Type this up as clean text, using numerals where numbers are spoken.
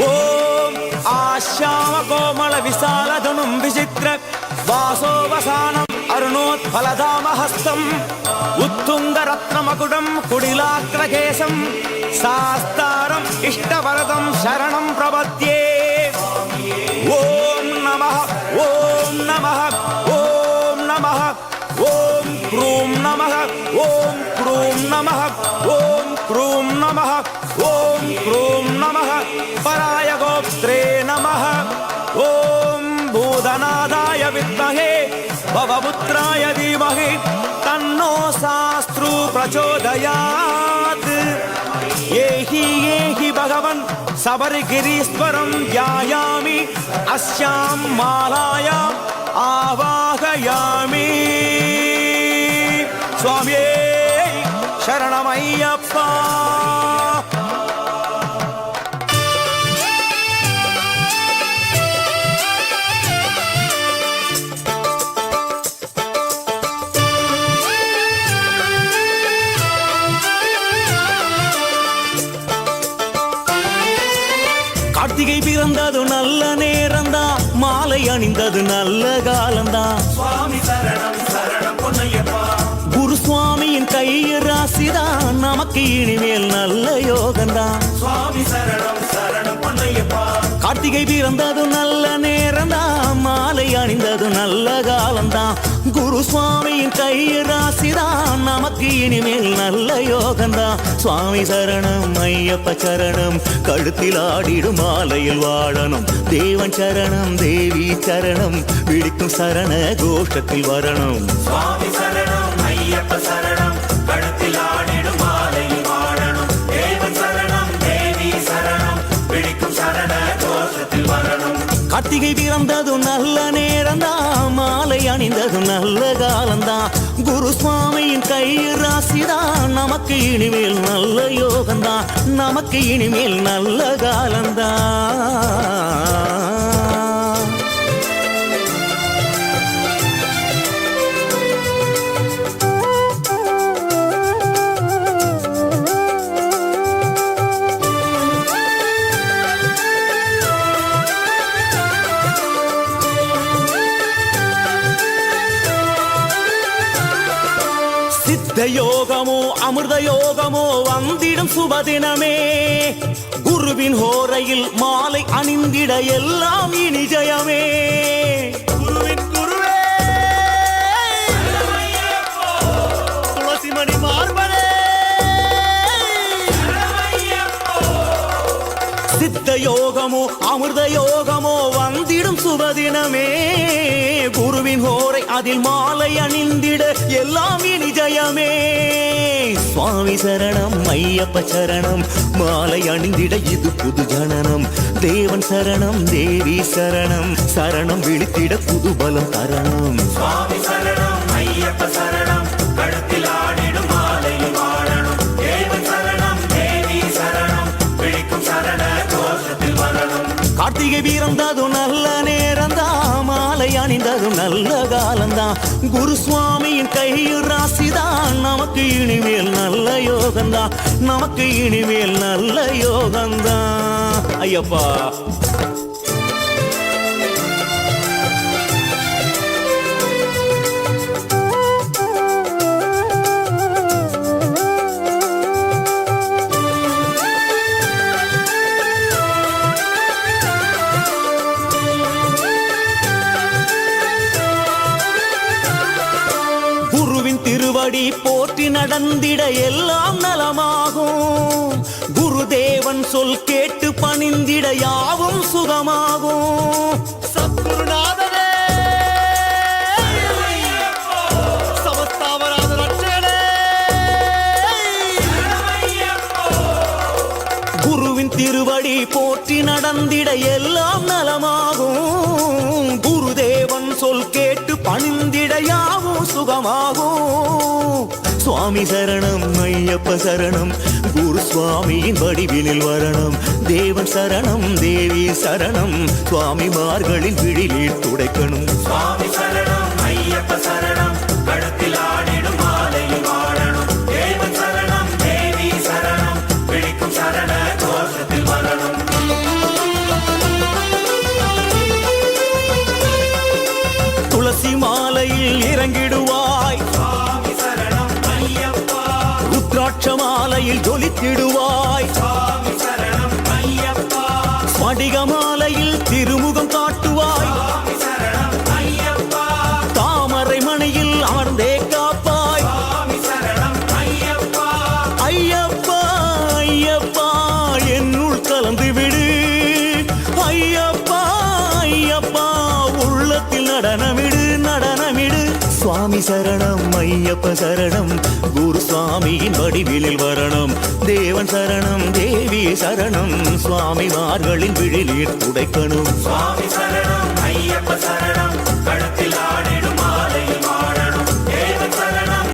ஓம் ஆஷ்யாம கோமள விசாலதனும் விசித்திர வாசோவசானம் அருணோத்பலதாமஹஸ்தம் உத்துங்க ரத்னமகுடம் குடிலாக்ரகேசம் சாஸ்தாரம் இஷ்டவரதம் சரணம் பிரபத்யே. ஓம் நமः ஓம் நமः ஓம் நமः ஓம் க்ரூம் நமः ஓம் க்ரூம் நமः ஓம் க்ரூம் நமः ஓம் க்ரூம் நமः பராய கோப்த்ரே நமः. ஓம் பூதநாதாய வித்மஹே பவபுத்ராய தீமஹி தன்னோ சாஸ்த்ரு பிரச்சோதயாத். ஏஹி ஏஹி பகவன் சபரிகிரீஸ்வரம் த்யாயாமி அஸ்யாம் மாலாயாம் ஆவாகயாமி. சுவாமியே சரணமையப்பா. கார்த்திகை பிறந்தது நல்ல நேரந்தா, மாலை அணிந்தது நல்ல காலந்தா. சுவாமி சரணம் சரணம் பொன்னையப்பா. குரு சுவாமியின் கைய ராசிதான், நமக்கு இனிமேல் நல்ல யோகந்தான். சுவாமி சரணம் சரணம் பொன்னையப்பா. கார்த்திகை பிறந்தது நல்ல நேரந்தா, மாலை அணிந்தது நல்ல காலந்தான். குரு சுவாமியின் கைய ராசிதான், நமக்கு இனிமேல் நல்ல யோகந்தான். சுவாமி சரணம் ஐயப்ப சரணம், கழுத்தில் ஆடிடும் மாலையில் வாழணும். தேவன் சரணம் தேவி சரணம், பிடிக்கும் சரண கோஷத்தில் வரணும். சுவாமி சரணம் ஐயப்ப சரணம், கழுத்தில் ஆடிடும் மாலையில் வாழணும். தேவன் சரணம் தேவி சரணம், பிடிக்கும் சரண கோஷத்தில் வரணும். கார்த்திகை பிறந்தது நல்ல நேரந்தான், மாலை அணிந்தது நல்ல காலந்தான். குரு சுவாமியின் கை ராசிதான், நமக்கு இனிமேல் நல்ல யோகந்தான். நமக்கு இனிமேல் நல்ல காலந்தான். சித்த யோகமோ அமிர்த யோகமோ வந்திடும் சுபதினமே. குருவின் ஹோரையில் மாலை அணிந்திட எல்லாம் இனி ஜெயமே. குருவின் குருவே துளசிமணி மார்பனே. சித்த யோகமோ அமிர்த யோகமோ வந்திடும் சுபதினமே. குருவின் ஹோரை அதில் மாலை அணிந்திட எல்லாம் இனி ஜெயமே. சுவாமி சரணம் ஐயப்ப சரணம், மாலை அணிந்திட இது புது ஜனனம். தேவன் சரணம் தேவி சரணம், சரணம் விழித்திட புது பலம் தரணம். சுவாமி சரணம் ஐயப்ப சரணம், கழுத்தில் ஆடிடும் மாலையில் வாழணும். தேவன் சரணம் தேவி சரணம், பிடிக்கும் சரண கோஷத்தில் வரணும். கார்த்திகை பிறந்தது நல்ல நேரந்தா, மாலை அணிந்தது நல்ல காலந்தான். குரு சுவாமியின் கையில் ராசிதான், நமக்கு இனிமேல் நல்ல யோகந்தான். நமக்கு இனிமேல் நல்ல யோகந்தான். ஐயப்பா திருவடி போற்றி நடந்திட எல்லாம் நலமாகும். குருதேவன் சொல் கேட்டு பணிந்திட யாவும் சுகமாகும். சத்குருநாதனே சமஸ்தாவராத ரட்சகனே. குருவின் திருவடி போற்றி நடந்திட எல்லாம் நலமாகும். குருதேவன் சொல் கேட்டு பணிந்திட யாவும் சுகமாகும். சுவாமி சரணம் ஐயப்ப சரணம், குரு சுவாமியின் வடிவினில் வரணும். தேவன் சரணம் தேவி சரணம், சுவாமிமார்களின் விழிலில் துடைக்கணும். சுவாமி சரணம் ஐயப்ப சரணம், கழுத்தில் ஆடிடும் மாலையில் வாழணும். தேவன் சரணம் தேவி சரணம், பிடிக்கும் சரண கோஷத்தில் வரணும். ருத்ராட்ச மாலையில் ஜொலித்திடுவாய் சுவாமி சரணம் ஐயப்பா ஸ்படிக மாலையில் திருமுகம் காட்டுவாய் சுவாமி சரணம் ஐயப்பா தாமரை மணியில் அமர்ந்தே காப்பாய் சுவாமி சரணம் ஐயப்பா ஐயப்பா ஐயப்பா என்னுள் கலந்து விடு ஐயப்பா ஐயப்பா உள்ளத்தில் நடனமிடு நடனமிடு சுவாமி சரணம் ஐயப்ப சரணம் குரு சுவாமியின் வடிவிலில் வரணும் தேவன் சரணம் தேவி சரணம் சுவாமிமார்களின் விழிநீர் துடைக்கணும் சுவாமி சரணம்